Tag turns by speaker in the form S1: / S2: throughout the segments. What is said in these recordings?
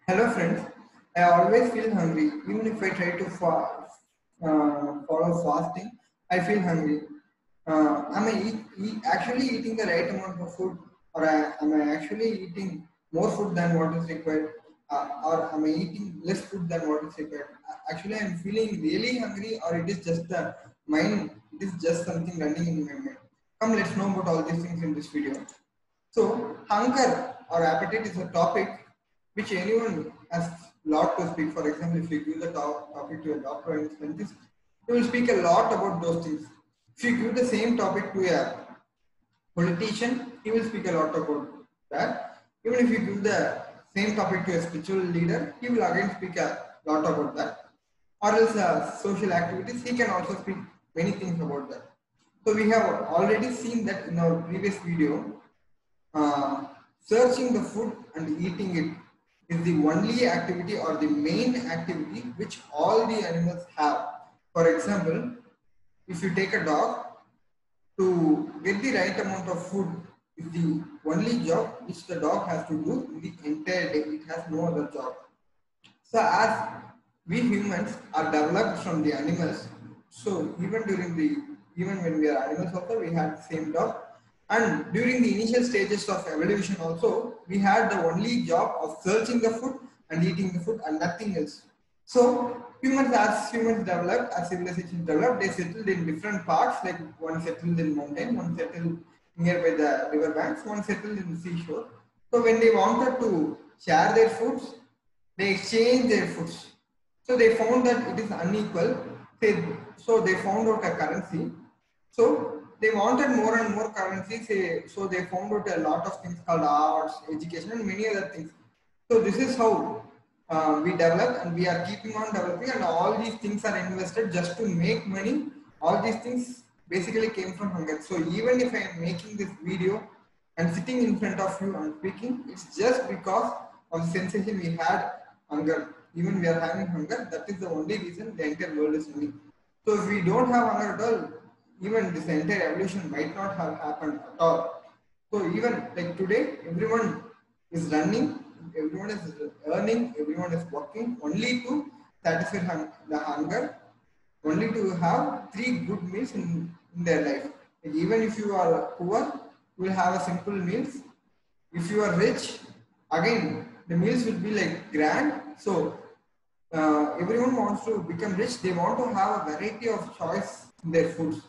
S1: Hello friends, I always feel hungry. Even if I try to follow fasting, I feel hungry. Am I actually eating the right amount of food, or am I actually eating more food than what is required, or am I eating less food than what is required? Actually, I'm feeling really hungry, or it is just the mind. It is just something running in my mind. Come, let's know about all these things in this video. So, hunger or appetite is a topic which anyone has lot to speak. For example, if you give the topic to a doctor and scientist, he will speak a lot about those things. If you give the same topic to a politician, he will speak a lot about that. Even if you give the same topic to a spiritual leader, he will again speak a lot about that. Or else social activities, he can also speak many things about that. So we have already seen that in our previous video. uh, Searching the food and eating it is the only activity or the main activity which all the animals have. For example, if you take a dog, to get the right amount of food is the only job which the dog has to do in the entire day. It has no other job. So as we humans are developed from the animals, so even when we are animals also we had the same job. And during the initial stages of evolution also, we had the only job of searching the food and eating the food and nothing else. So as humans developed, as civilization developed, they settled in different parts. Like one settled in mountain, one settled nearby the river banks, one settled in the seashore. So when they wanted to share their foods, they exchanged their foods. So they found that it is unequal. So they found out a currency. So they wanted more and more currency. So they found out a lot of things called arts, education, and many other things. So this is how we develop, and we are keeping on developing, and all these things are invested just to make money. All these things basically came from hunger. So even if I am making this video and sitting in front of you and speaking, it's just because of the sensation we had hunger. Even we are having hunger, that is the only reason the entire world is running. So if we don't have hunger at all, even this entire evolution might not have happened at all. So even like today, everyone is running, everyone is earning, everyone is working only to satisfy the hunger, only to have three good meals in their life. Like even if you are poor, you will have a simple meals. If you are rich, again the meals will be like grand. So everyone wants to become rich. They want to have a variety of choice in their foods.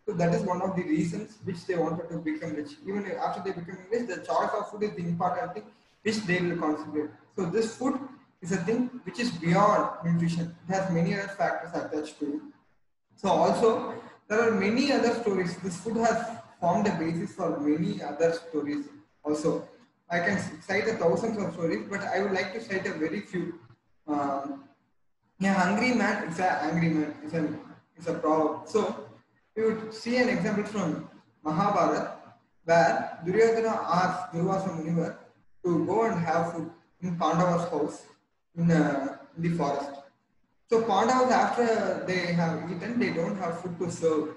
S1: So that is one of the reasons which they wanted to become rich. Even after they become rich, the choice of food is the important thing which they will consider. So this food is a thing which is beyond nutrition. It has many other factors attached to it. So also there are many other stories. This food has formed a basis for many other stories also. I can cite a thousands of stories, but I would like to cite a very few. Um, a hungry man is an angry man. It's a proverb. So we would see an example from Mahabharata where Duryodhana asked Durvasa Munivar to go and have food in Pandava's house in the forest. So Pandavas, after they have eaten, they don't have food to serve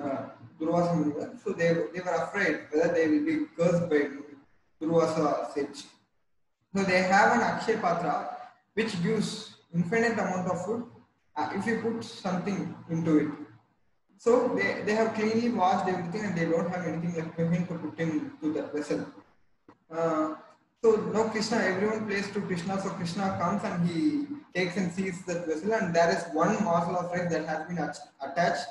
S1: uh, Durvasa Munivar. So they were afraid whether they will be cursed by Durvasa sage. So they have an Akshay Patra which gives infinite amount of food if you put something into it. So they have cleanly washed everything and they don't have anything left behind to put into that vessel. Uh, so now Krishna, everyone plays to Krishna. So Krishna comes and he takes and sees that vessel, and there is one morsel of rice that has been attached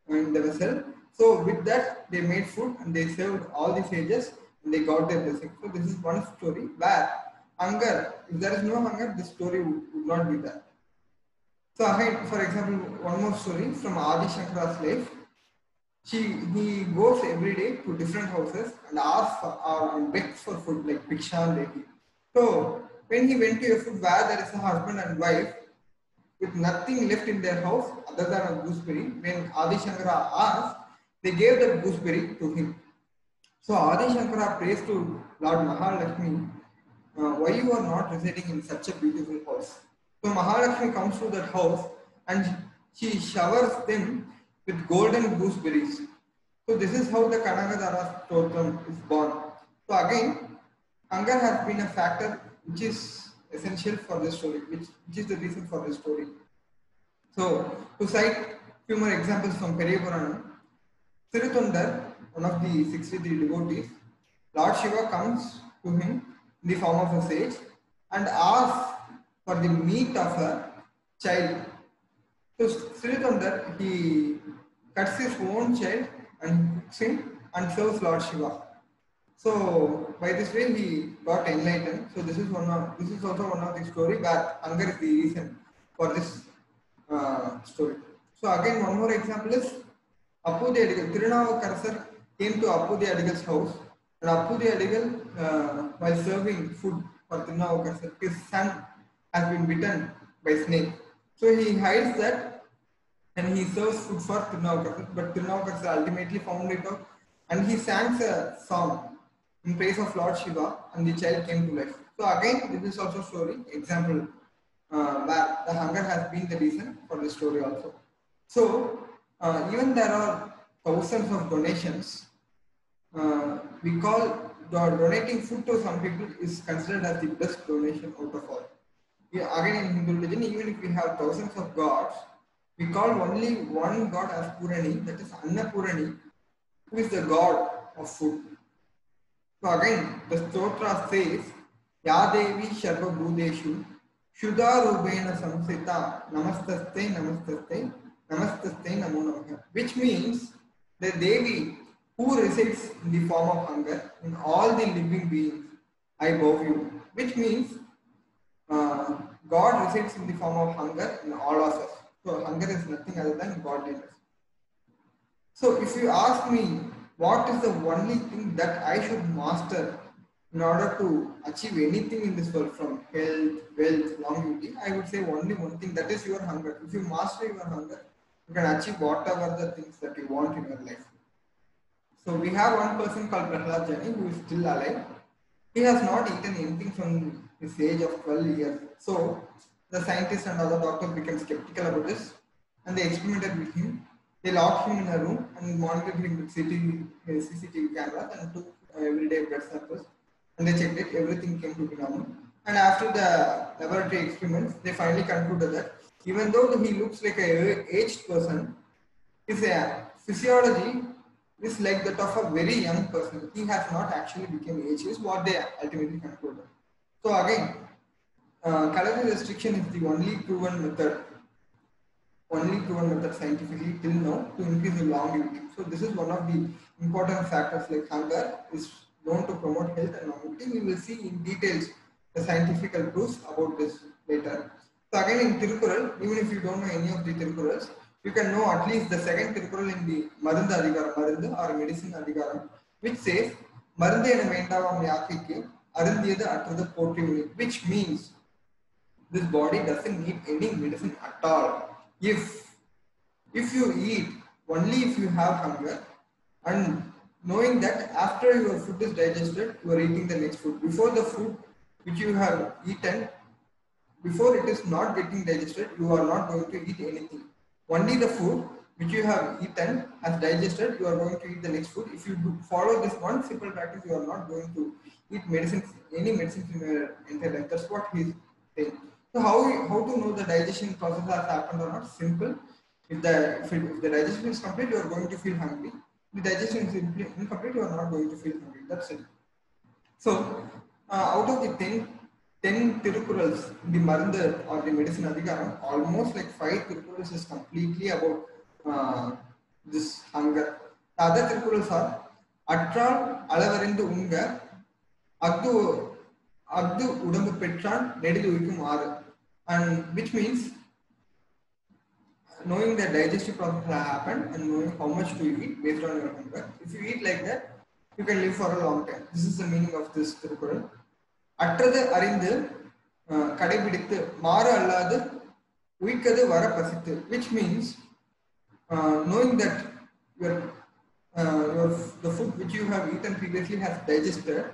S1: in the vessel. So with that, they made food and they served all the sages and they got their blessing. So this is one story where hunger, if there is no hunger, this story would not be there. So again, for example, one more story from Adi Shankara's life. He goes every day to different houses and asks for, and begs for food like Bhiksha Devi. So when he went to a food where there is a husband and wife with nothing left in their house other than a gooseberry, when Adi Shankara asked, they gave the gooseberry to him. So Adi Shankara prays to Lord Mahalakshmi, why you are not residing in such a beautiful house. So Mahalakshmi comes to that house and she showers them with golden gooseberries. So this is how the Kanagadhara Stotram is born. So again, hunger has been a factor which is essential for this story, which is the reason for this story. So, to cite few more examples from Periya Puranam, Sirithundar, one of the 63 devotees, Lord Shiva comes to him in the form of a sage and asks for the meat of a child. So Sirithundar, he cuts his own child and cooks him and serves Lord Shiva. So by this way he got enlightened. So this is also one of the story where hunger is the reason for this story. So again one more example is Appudi Adigal. Tirunavukarasar came to Appudi Adigal's house, and Appudi Adigal, while serving food for Tirunavukarasar, his son has been bitten by snake. So he hides that and he serves food for Tirunavukarasar, but Tirunavukarasar ultimately found it out and he sang a song in praise of Lord Shiva, and the child came to life. So again, this is also story example where the hunger has been the reason for the story also. So even there are thousands of donations. We call donating food to some people is considered as the best donation out of all. Yeah, again in Hindu religion, even if we have thousands of gods, we call only one god as Purani, that is Annapurani, who is the god of food. So again, the stotra says, Ya Devi Sharva Bhudeshu, Shuddha Rubena Samsita, Namastaste, Namastaste, Namastaste, Namo Namaha, which means the Devi who resides in the form of hunger in all the living beings, I bow you, which means God resides in the form of hunger in all of us. So hunger is nothing other than godliness. So if you ask me, what is the only thing that I should master in order to achieve anything in this world, from health, wealth, longevity, I would say only one thing, that is your hunger. If you master your hunger, you can achieve whatever the things that you want in your life. So we have one person called Prahlad Jani who is still alive. He has not eaten anything from his age of 12 years. So the scientists and other doctors became skeptical about this, and they experimented with him. They locked him in a room and monitored him with CCTV cameras and took everyday blood samples, and they checked it. Everything came to be normal. And after the laboratory experiments, they finally concluded that even though he looks like an aged person, his physiology is like that of a very young person. He has not actually become aged, is what they ultimately concluded. So again, calorie restriction is the only proven method scientifically till now to increase the longevity. So this is one of the important factors, like hunger is known to promote health and longevity. We will see in details the scientific proofs about this later. So again in Tirukural, even if you don't know any of the Tirukurals, you can know at least the second Tirukural in the Marundu Adhikaram, Marundu or Medicine Adhikaram, which says Marundu ena vendavam yakkikku arundiyadu attradu potrivuni, which means this body doesn't need any medicine at all. If you eat only if you have hunger, and knowing that after your food is digested, you are eating the next food. Before the food which you have eaten, before it is not getting digested, you are not going to eat anything. Only the food which you have eaten has digested, you are going to eat the next food. If you follow this one simple practice, you are not going to eat any medicines in your entire life. That's what he is saying. So how to know the digestion process has happened or not? Simple. If the digestion is complete, you are going to feel hungry. If the digestion is incomplete, you are not going to feel hungry. That's it. So out of the 10 Tirukurals, the Marundu or the Medicine Adhikaram, almost like 5 Tirukurals is completely about this hunger. The other Tirukurals are Attral Alavarindu Unga, Agdu Udambu Petran, Nedilu Vikum Aru, and which means knowing the digestive process has happened and knowing how much to eat based on your hunger. If you eat like that, you can live for a long time. This is the meaning of this Tirukural. Attradu Arindu Kadaipiditthu Maru Alladu Uikadu Vara Pasithu, which means knowing that the food which you have eaten previously has digested,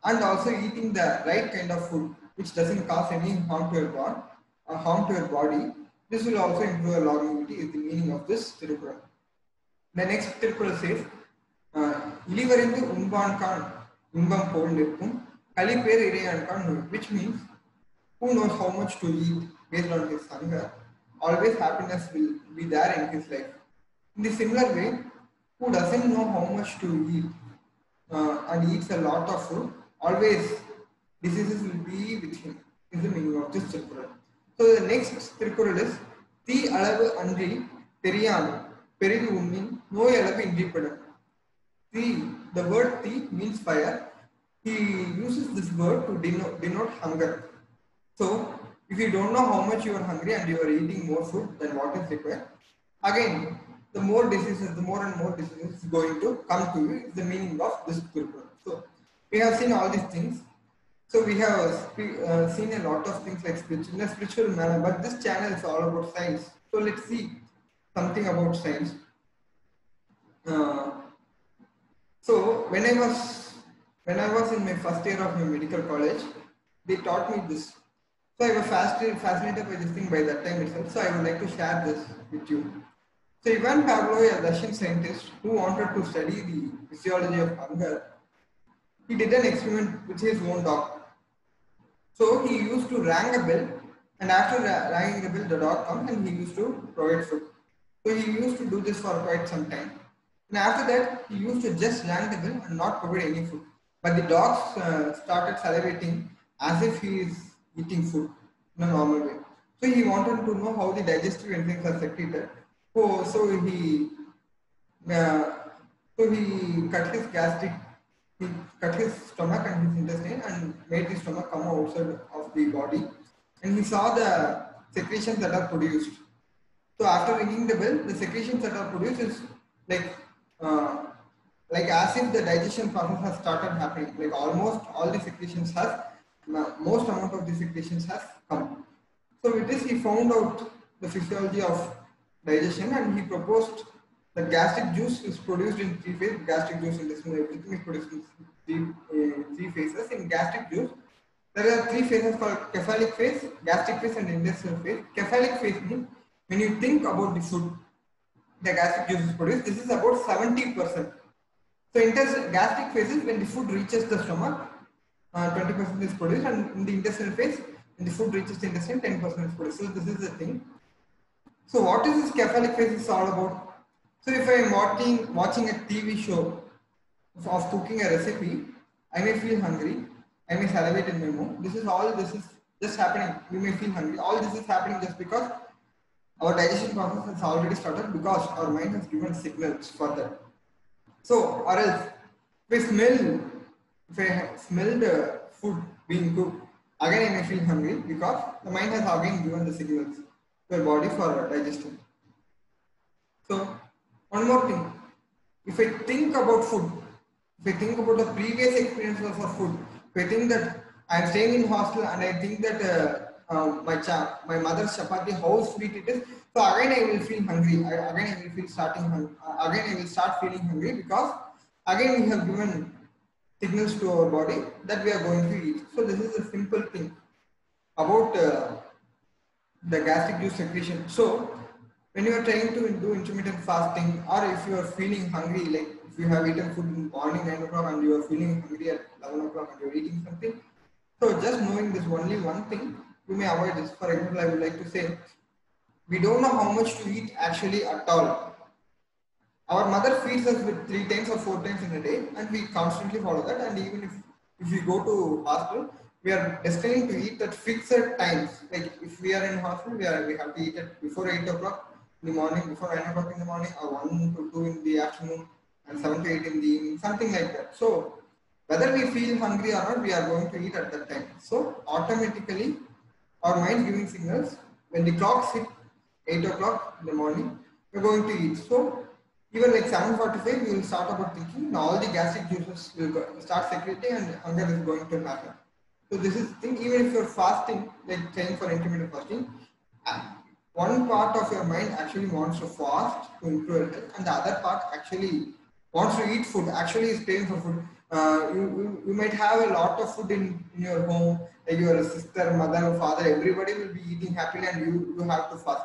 S1: and also eating the right kind of food which doesn't cause any harm to your body. This will also improve your longevity, is the meaning of this Tirukural. The next Tirukural says, Ilivarindu Unbankan Umbam Pol Nirkum, Kali per ire ankanu, which means who knows how much to eat based on his hunger, always happiness will be there in his life. In the similar way, who doesn't know how much to eat and eats a lot of food, always diseases will be with him, is the meaning of this Tirkural. So the next Tirkural is Ti Alavu Andri Teriyan Peridu Ummin No Alavu Indipendent. The word Ti means fire. He uses this word to denote hunger. So, if you don't know how much you are hungry and you are eating more food than what is required, again, the more diseases, the more and more diseases is going to come to you. Is the meaning of this Tirupur. So, we have seen all these things. So, we have seen a lot of things like in a spiritual manner, but this channel is all about science. So, let's see something about science. Uh, so, when I was in my first year of my medical college, they taught me this. So I was fascinated by this thing by that time itself. So I would like to share this with you. So Ivan Pavlov, a Russian scientist who wanted to study the physiology of hunger, he did an experiment with his own dog. So he used to ring a bell, and after ringing the bell, the dog comes and he used to provide food. So he used to do this for quite some time. And after that, he used to just ring the bell and not provide any food. But the dogs started salivating as if he is eating food in a normal way. So he wanted to know how the digestive enzymes are secreted. So uh, he cut his gastric, he cut his stomach and his intestine and made the stomach come outside of the body. And he saw the secretions that are produced. So after ringing the bell, the secretions that are produced is like uh, as if the digestion process has started happening. Like almost all the secretions has, most amount of the secretions has come. So with this, he found out the physiology of digestion, and he proposed that gastric juice is produced in three phases. Gastric juice, intestinal, everything is produced in three phases. In gastric juice, there are three phases called cephalic phase, gastric phase, and intestinal phase. Cephalic phase means when you think about the food, the gastric juice is produced. This is about 70%. So gastric phase is when the food reaches the stomach, 20% is produced, and in the intestinal phase, when the food reaches the intestine, 10% is produced. So this is the thing. So what is this cephalic phase is all about? So if I am watching a TV show of cooking a recipe, I may feel hungry, I may salivate in my mouth. This is just happening. We may feel hungry. All this is happening just because our digestion process has already started, because our mind has given signals for that. So, or else, if I smell the food being cooked, again I may feel hungry because the mind has again given the signals to your body for digestion. So, one more thing, if I think about food, if I think about the previous experiences of food, if I think that I am staying in hostel and I think that my mother's chapati, how sweet it is, so again I will feel hungry. Again I will feel again I will start feeling hungry, because again we have given signals to our body that we are going to eat. So this is a simple thing about the gastric juice secretion. So when you are trying to do intermittent fasting, or if you are feeling hungry, like if you have eaten food in the morning 9 o'clock and you are feeling hungry at 11 o'clock and you are eating something, so just knowing this only one thing, you may avoid this. For example, I would like to say, we don't know how much to eat actually at all. Our mother feeds us with 3 times or 4 times in a day, and we constantly follow that. And even if we go to hospital, we are destined to eat at fixed times. Like if we are in hospital, we have to eat at before 8 o'clock in the morning, before 9 o'clock in the morning, or 1 to 2 in the afternoon, and 7 to 8 in the evening, something like that. So whether we feel hungry or not, we are going to eat at that time. So automatically, our mind giving signals when the clocks hit 8 o'clock in the morning, we're going to eat. So even like 7:45, we will start about thinking, now all the gastric juices will start secreting and hunger is going to happen. So this is the thing, even if you're fasting, like trying for intermittent fasting, one part of your mind actually wants to fast to improve health, and the other part actually wants to eat food, actually is paying for food. You might have a lot of food in your home, like your sister, mother, father, everybody will be eating happily, and you have to fast.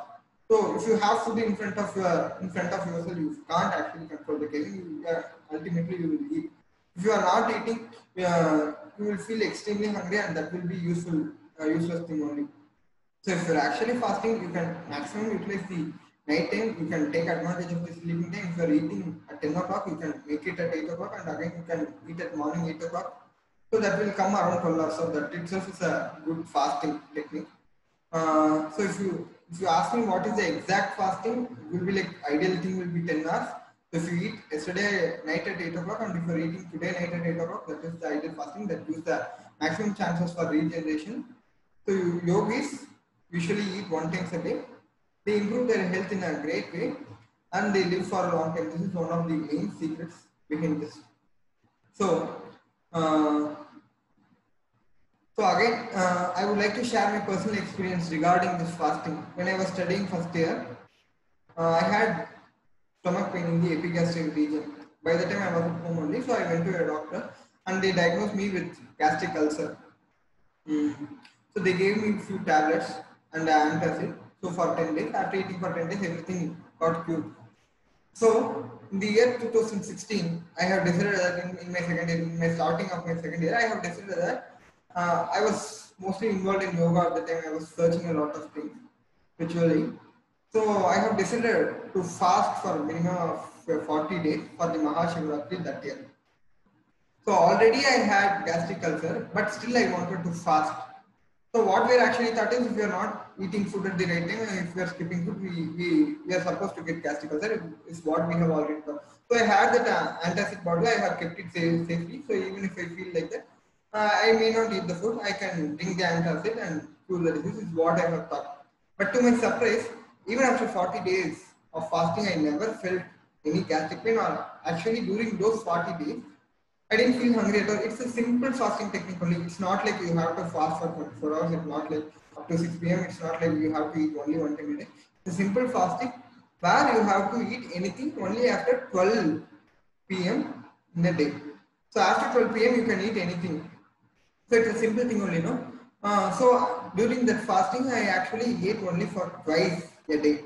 S1: So if you have food in front of yourself, you can't actually control the craving. Ultimately, you will eat. If you are not eating, you will feel extremely hungry, and that will be useless thing only. So if you're actually fasting, you can maximum utilize the night time. You can take advantage of the sleeping time. If you're eating at 10 o'clock, you can make it at 8 o'clock, and again you can eat at morning 8 o'clock. So that will come around 12 hours. So that itself is a good fasting technique. So if you ask me what is the exact fasting, it will be like ideal thing will be 10 hours. So if you eat yesterday night at 8 o'clock, and if you're eating today night at 8 o'clock, that is the ideal fasting that gives the maximum chances for regeneration. So yogis usually eat one time a day. They improve their health in a great way, and they live for a long time. This is one of the main secrets behind this. So, I would like to share my personal experience regarding this fasting. When I was studying first year, I had stomach pain in the epigastric region. By the time I was at home only, so I went to a doctor, and they diagnosed me with gastric ulcer. So they gave me few tablets and antacid. So for 10 days, after eating for 10 days, everything got cured. So in the year 2016, I have decided that in my second year, in my starting of my second year, I have decided that I was mostly involved in yoga at the time. I was searching a lot of things spiritually. So I have decided to fast for a minimum of 40 days for the Mahashivratri that year. So already I had gastric ulcer, but still I wanted to fast. So what we are actually thought is, if we are not eating food at the right time, and if we are skipping food, we are supposed to get gastric ulcer. Is what we have already thought. So I had that antacid bottle. I have kept it safely. So even if I feel like that, I may not eat the food. I can drink the antacid and cure the disease. Is what I have thought. But to my surprise, even after 40 days of fasting, I never felt any gastric pain. Or actually, during those 40 days, I didn't feel hungry at all. It's a simple fasting technique only. It's not like you have to fast for 24 hours. It's not like up to 6 p.m. It's not like you have to eat only one time a day. It's a simple fasting where you have to eat anything only after 12 p.m. in a day. So after 12 p.m. you can eat anything. So it's a simple thing only, no? So during that fasting, I actually ate only for twice a day.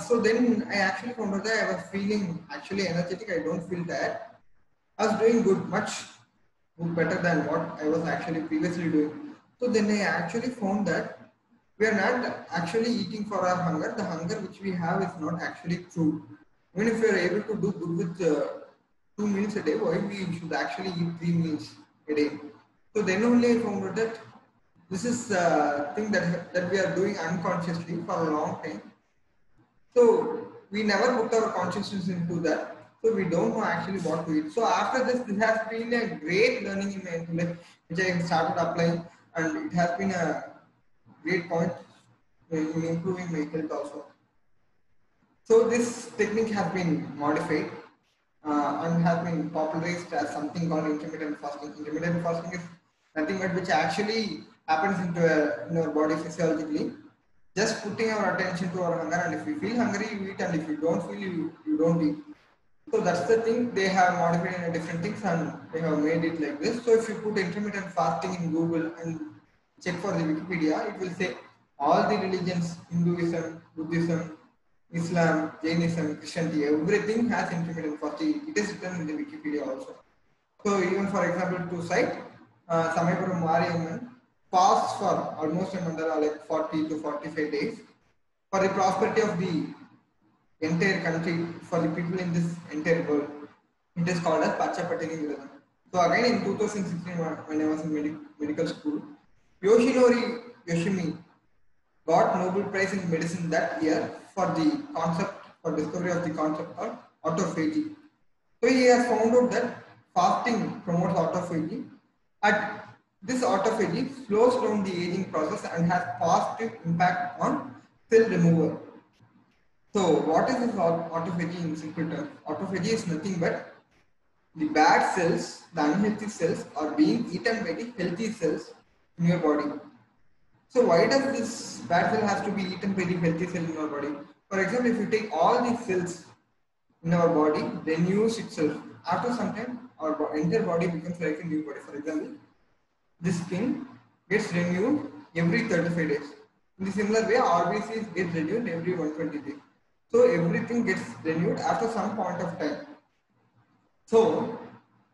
S1: So then I actually found out that I was feeling actually energetic. I don't feel tired. I was doing good, much better than what I was actually previously doing. So then I actually found that we are not actually eating for our hunger. The hunger which we have is not actually true. Even if we are able to do good with 2 meals a day, why we should actually eat 3 meals a day? So then only I found out that this is a thing that we are doing unconsciously for a long time. So we never put our consciousness into that. So we don't know actually what to eat. So after this has been a great learning in my life, which I started applying, and it has been a great point in improving my health also. So this technique has been modified and has been popularized as something called intermittent fasting. Intermittent fasting is nothing but which actually happens in our body physiologically. Just putting our attention to our hunger, and if you feel hungry, you eat, and if you don't feel, you don't eat. So that's the thing. They have modified in different things, and they have made it like this. So if you put intermittent fasting in Google and check for the Wikipedia, it will say all the religions, Hinduism, Buddhism, Islam, Jainism, Christianity, everything has intermittent fasting. It is written in the Wikipedia also. So even for example, to cite, Samayapuram Mariamman fasts for almost a mandala like 40 to 45 days for the prosperity of the entire country, for the people in this entire world. It is called as Pachapatini Viradam. So again in 2016, when I was in medical school, Yoshinori Yoshimi got Nobel Prize in Medicine that year for the concept, for discovery of the concept of autophagy. So he has found out that fasting promotes autophagy. At this autophagy slows down the aging process and has positive impact on cell removal. So what is this autophagy in simple terms? Autophagy is nothing but the bad cells, the unhealthy cells are being eaten by the healthy cells in your body. So why does this bad cell has to be eaten by the healthy cell in our body? For example, if you take all these cells in our body, renews itself. After some time, our entire body becomes like a new body. For example, this skin gets renewed every 35 days. In the similar way, RBCs get renewed every 120 days. So everything gets renewed after some point of time. So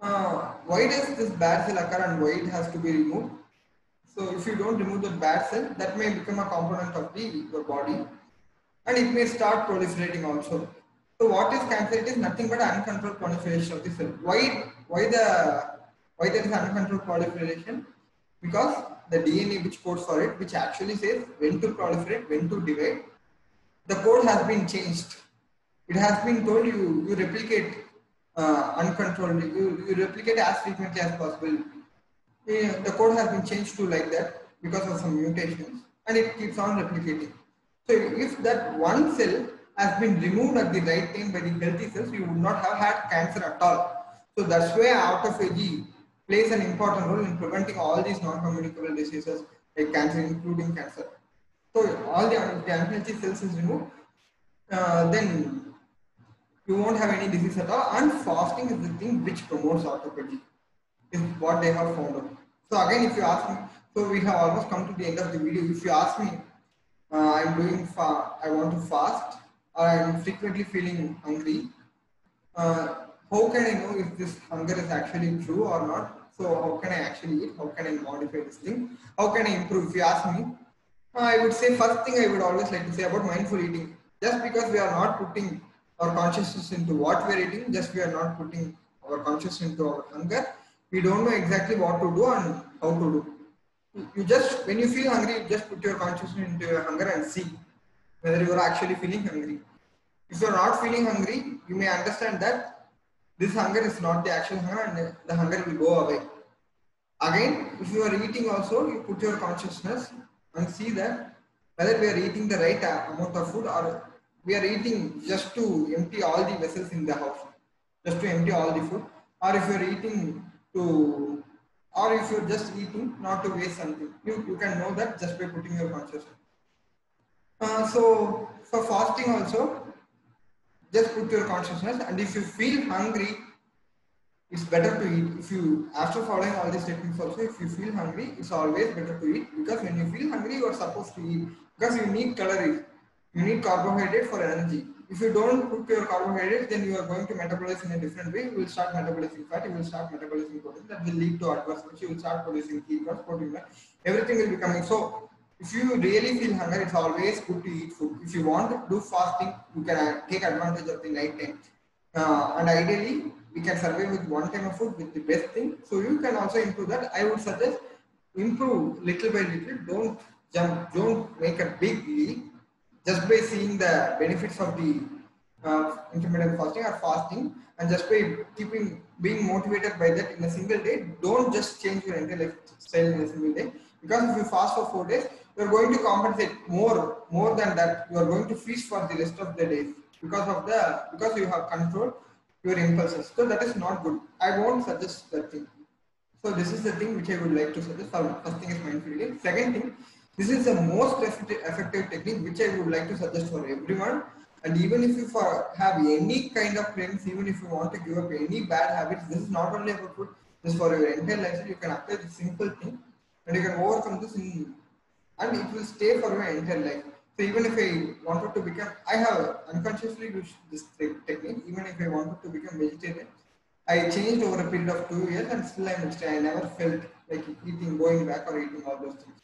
S1: Why does this bad cell occur and why it has to be removed? So if you don't remove the bad cell, that may become a component of your body and it may start proliferating also. So what is cancer? It is nothing but uncontrolled proliferation of the cell. Why there is uncontrolled proliferation? Because the DNA which codes for it, which actually says when to proliferate, when to divide, the code has been changed. It has been told you replicate uncontrolled, you replicate as frequently as possible. The code has been changed to like that because of some mutations and it keeps on replicating. So if that one cell has been removed at the right time by the healthy cells, you would not have had cancer at all. So that's why autophagy plays an important role in preventing all these non-communicable diseases like cancer, including cancer. So all the unhealthy cells is removed, then you won't have any disease at all. And fasting is the thing which promotes autophagy, is what they have found out. So again, if you ask me, so we have almost come to the end of the video. If you ask me, I want to fast, or I'm frequently feeling hungry. How can I know if this hunger is actually true or not? So how can I actually eat? How can I modify this thing? How can I improve? If you ask me, I would say first thing I would always like to say about mindful eating. Just because we are not putting our consciousness into what we are eating, just we are not putting our consciousness into our hunger, we don't know exactly what to do and how to do. You just, when you feel hungry, you just put your consciousness into your hunger and see whether you are actually feeling hungry. If you are not feeling hungry, you may understand that this hunger is not the actual hunger and the hunger will go away. Again, if you are eating also, you put your consciousness and see that whether we are eating the right amount of food or we are eating just to empty all the vessels in the house, just to empty all the food, or if you are eating to, or if you're just eating not to waste something. You can know that just by putting your consciousness. So for fasting also, just put your consciousness, and if you feel hungry, it's better to eat. If you, after following all these techniques also, if you feel hungry, it's always better to eat, because when you feel hungry, you are supposed to eat, because you need calories, you need carbohydrate for energy. If you don't put your carbohydrates, then you are going to metabolize in a different way. You will start metabolizing fat, you will start metabolizing protein, that will lead to adverse effects. You will start producing ketones, protein, everything will be coming. So if you really feel hunger, it's always good to eat food. If you want to do fasting, you can take advantage of the night time. And ideally, we can survive with one time of food with the best thing. So you can also improve that. I would suggest improve little by little. Don't jump. Don't make a big leap just by seeing the benefits of the intermittent fasting or fasting, and just by being motivated by that in a single day. Don't just change your entire lifestyle in a single day, because if you fast for 4 days, you are going to compensate more than that. You are going to feast for the rest of the days because you have controlled your impulses. So that is not good. I won't suggest that thing. So this is the thing which I would like to suggest. First thing is mindful eating. Second thing, this is the most effective technique which I would like to suggest for everyone. And even if you have any kind of cravings, even if you want to give up any bad habits, this is not only about food. This is for your entire lifestyle. You can apply this simple thing, and you can overcome this and it will stay for your entire life. So even if I wanted to become, I have unconsciously used this technique. Even if I wanted to become vegetarian, I changed over a period of 2 years, and still I'm vegetarian. I never felt like eating, going back or eating all those things.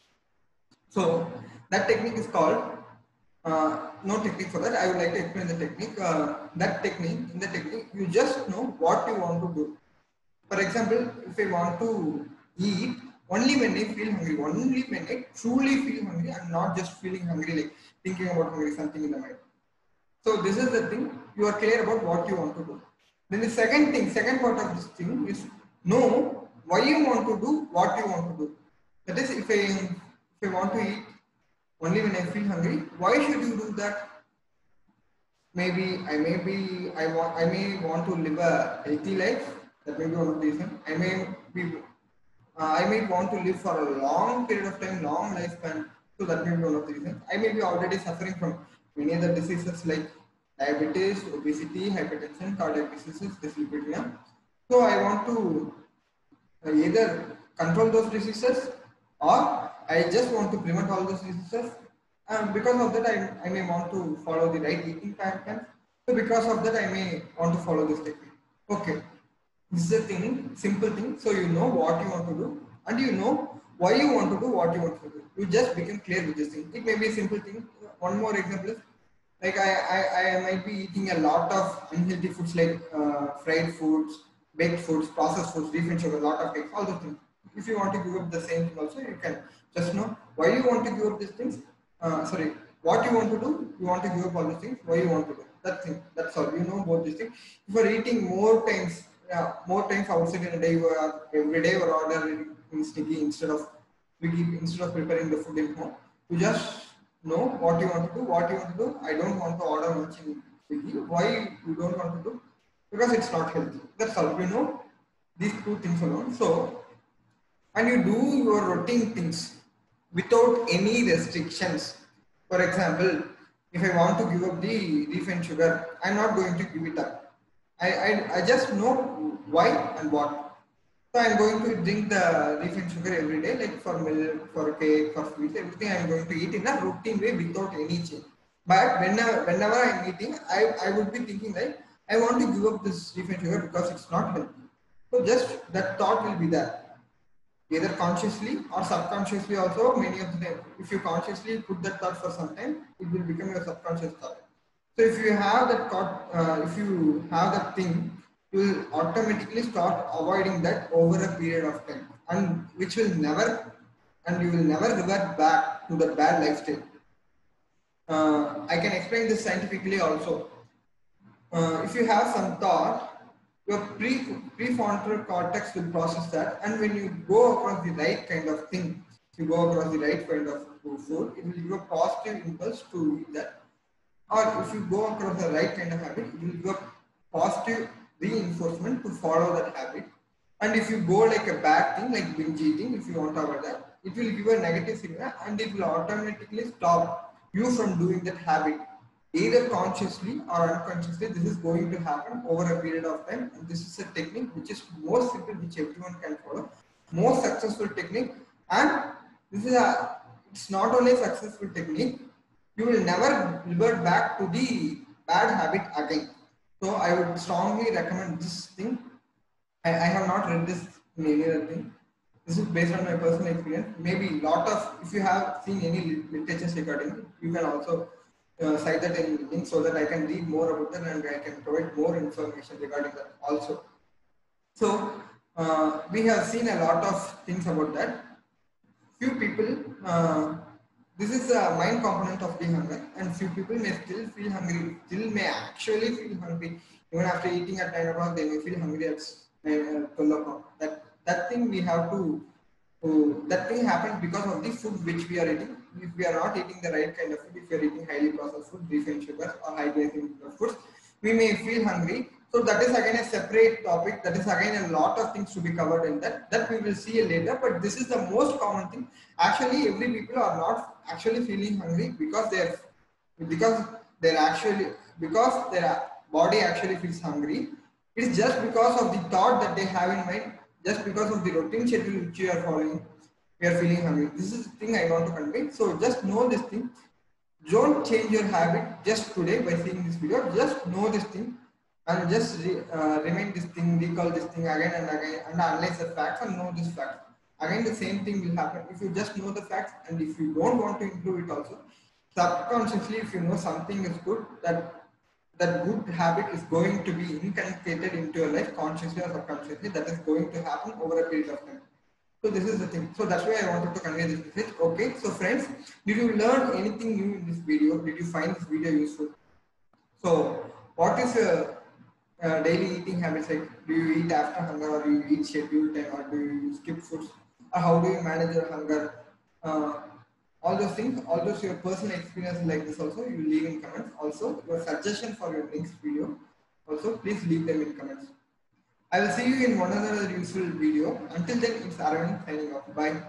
S1: So that technique is called, no technique for that. I would like to explain the technique. In the technique, you just know what you want to do. For example, if I want to eat, only when I feel hungry, only when I truly feel hungry, I'm not just feeling hungry, like thinking about hungry, something in the mind. So this is the thing, you are clear about what you want to do. Then the second part of this thing is know why you want to do what you want to do. That is, if I want to eat only when I feel hungry, why should you do that? I may want to live a healthy life. That may be one of the reasons. I may want to live for a long period of time, long lifespan. So that may be one of the reasons. I may be already suffering from many other diseases like diabetes, obesity, hypertension, cardiac diseases, dyslipidemia. So I want to either control those diseases, or I just want to prevent all those diseases. Because of that, I may want to follow the right eating pattern. So because of that, I may want to follow this technique. Okay. This is a thing, simple thing. So you know what you want to do, and you know why you want to do what you want to do. You just become clear with this thing. It may be a simple thing. One more example is like I might be eating a lot of unhealthy foods like fried foods, baked foods, processed foods, refined sugar, a lot of cakes, all those things. If you want to give up the same thing also, you can just know why you want to give up these things. Sorry, what you want to do, you want to give up all these things, why you want to do. That thing, that's all. You know both these things. If you are eating more times outside in a day, you are every day or order in Swiggy instead of preparing the food in home. You just know what you want to do, what you want to do. I don't want to order much in Swiggy. Why you don't want to do? Because it's not healthy. That's all. You know these two things alone. So, and you do your routine things without any restrictions. For example, if I want to give up the refined sugar, I'm not going to give it up. I just know why and what. So I'm going to drink the refined sugar every day, like for milk, for cake, for sweets, everything I'm going to eat in a routine way without any change. But whenever I'm eating, I would be thinking like I want to give up this refined sugar because it's not healthy. So just that thought will be there, either consciously or subconsciously also. Many of the time, if you consciously put that thought for some time, it will become your subconscious thought. So if you have that thought, if you have that thing, you will automatically start avoiding that over a period of time, and which will never, and you will never revert back to the bad lifestyle. I can explain this scientifically also. If you have some thought, your prefrontal cortex will process that, and when you go across the right kind of thing, you go across the right kind of food, it will give a positive impulse to eat that. Or if you go across the right kind of habit, it will give a positive reinforcement to follow that habit. And if you go like a bad thing, like binge eating, if you want to avoid that, it will give a negative signal and it will automatically stop you from doing that habit. Either consciously or unconsciously, this is going to happen over a period of time. And this is a technique which is more simple, which everyone can follow. More successful technique. And this is it's not only a successful technique, you will never revert back to the bad habit again. So I would strongly recommend this thing. I have not read this in any other thing. This is based on my personal experience. Maybe lot of, if you have seen any literature regarding it, you can also cite that in link so that I can read more about that and I can provide more information regarding that also. So we have seen a lot of things about that. Few people, this is a mind component of the hunger, and few people may still feel hungry, still may actually feel hungry. Even after eating at 9 o'clock, they may feel hungry at 12 o'clock. That thing we have to, that thing happens because of the food which we are eating. If we are not eating the right kind of food, if we are eating highly processed food, refined sugars or high glycemic foods, we may feel hungry. So that is again a separate topic. That is again a lot of things to be covered in that. That we will see later. But this is the most common thing. Actually, every people are not actually feeling hungry because they're actually because their body actually feels hungry. It is just because of the thought that they have in mind, just because of the routine schedule which you are following, we are feeling hungry. This is the thing I want to convey. So just know this thing. Don't change your habit just today by seeing this video. Just know this thing and just remain this thing, recall this thing again and analyze the facts and know this fact. Again, the same thing will happen if you just know the facts, and if you don't want to improve it also, subconsciously, if you know something is good, that good habit is going to be inculcated into your life consciously or subconsciously. That is going to happen over a period of time. So this is the thing. So that's why I wanted to convey this message. Okay. So friends, did you learn anything new in this video? Did you find this video useful? So what is your daily eating habits like? Do you eat after hunger, or do you eat scheduled time, or do you skip foods? Or how do you manage your hunger? Uh, all those things, all those your personal experiences like this also, you leave in comments. Also, your suggestion for your next video, also please leave them in comments. I will see you in one another useful video. Until then, it's Arvind signing off. Bye.